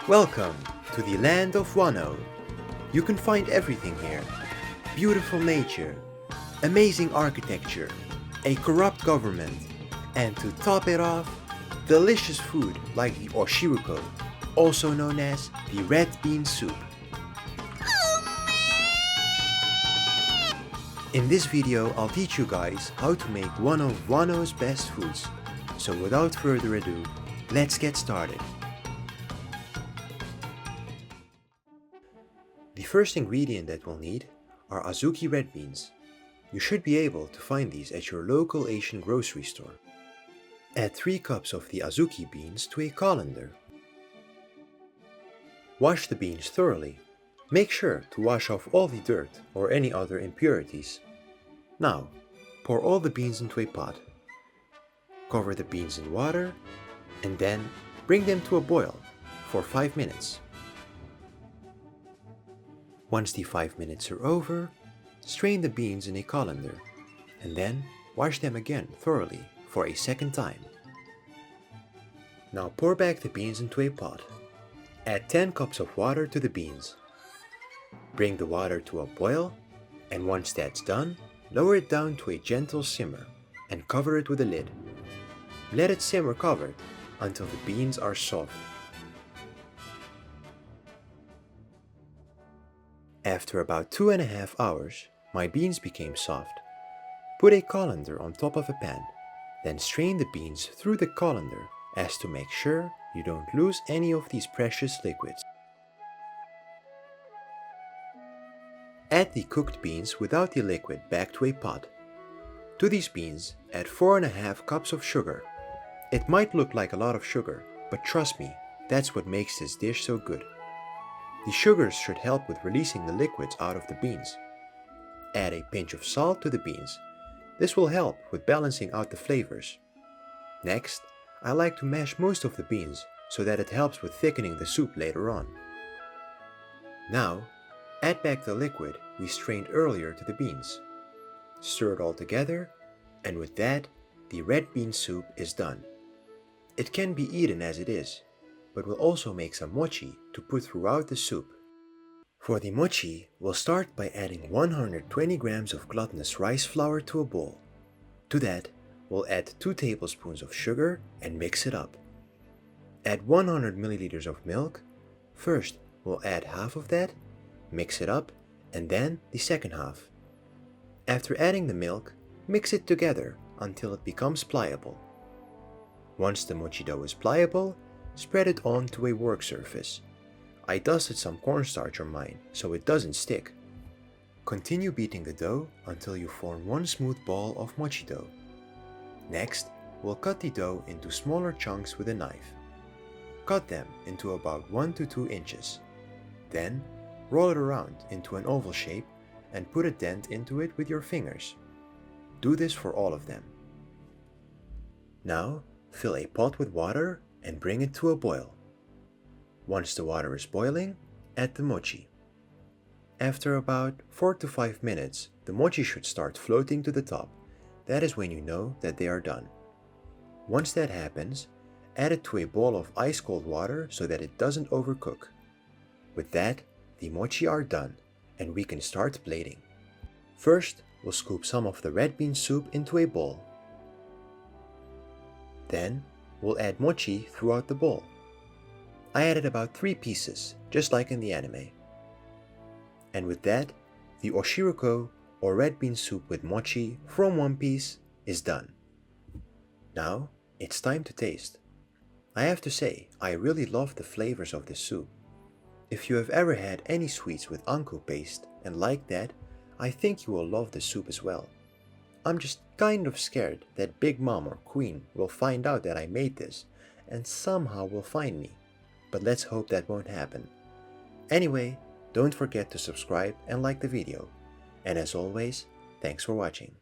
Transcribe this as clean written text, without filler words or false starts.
Welcome to the land of Wano. You can find everything here. Beautiful nature, amazing architecture, a corrupt government, and to top it off, delicious food like the Oshiruko, also known as the red bean soup. In this video, I'll teach you guys how to make one of Wano's best foods. So without further ado, let's get started. The first ingredient that we'll need are azuki red beans. You should be able to find these at your local Asian grocery store. Add 3 cups of the azuki beans to a colander. Wash the beans thoroughly. Make sure to wash off all the dirt or any other impurities. Now, pour all the beans into a pot. Cover the beans in water and then bring them to a boil for 5 minutes. Once the 5 minutes are over, strain the beans in a colander and then wash them again thoroughly for a second time. Now pour back the beans into a pot. Add 10 cups of water to the beans. Bring the water to a boil, and once that's done, lower it down to a gentle simmer and cover it with a lid. Let it simmer covered until the beans are soft. After about 2.5 hours, my beans became soft. Put a colander on top of a pan, then strain the beans through the colander as to make sure you don't lose any of these precious liquids. Add the cooked beans without the liquid back to a pot. To these beans, add 4.5 cups of sugar. It might look like a lot of sugar, but trust me, that's what makes this dish so good. The sugars should help with releasing the liquids out of the beans. Add a pinch of salt to the beans. This will help with balancing out the flavors. Next, I like to mash most of the beans so that it helps with thickening the soup later on. Now, add back the liquid we strained earlier to the beans. Stir it all together, and with that, the red bean soup is done. It can be eaten as it is, but we'll also make some mochi to put throughout the soup. For the mochi, we'll start by adding 120 grams of glutinous rice flour to a bowl. To that, we'll add 2 tablespoons of sugar and mix it up. Add 100 milliliters of milk. First, we'll add half of that, mix it up, and then the second half. After adding the milk, mix it together until it becomes pliable. Once the mochi dough is pliable, spread it onto a work surface. I dusted some cornstarch on mine so it doesn't stick. Continue beating the dough until you form one smooth ball of mochi dough. Next, we'll cut the dough into smaller chunks with a knife. Cut them into about 1 to 2 inches. Then, roll it around into an oval shape and put a dent into it with your fingers. Do this for all of them. Now, fill a pot with water and bring it to a boil. Once the water is boiling, add the mochi. After about 4 to 5 minutes, the mochi should start floating to the top. That is when you know that they are done. Once that happens, add it to a bowl of ice cold water so that it doesn't overcook. With that, the mochi are done, and we can start plating. First, we'll scoop some of the red bean soup into a bowl. Then, we'll add mochi throughout the bowl. I added about 3 pieces, just like in the anime. And with that, the Oshiruko, or red bean soup with mochi from One Piece, is done. Now, it's time to taste. I have to say, I really love the flavors of this soup. If you have ever had any sweets with anko paste and like that, I think you will love the soup as well. I'm just kind of scared that Big Mom or Queen will find out that I made this and somehow will find me, but let's hope that won't happen. Anyway, don't forget to subscribe and like the video. And as always, thanks for watching.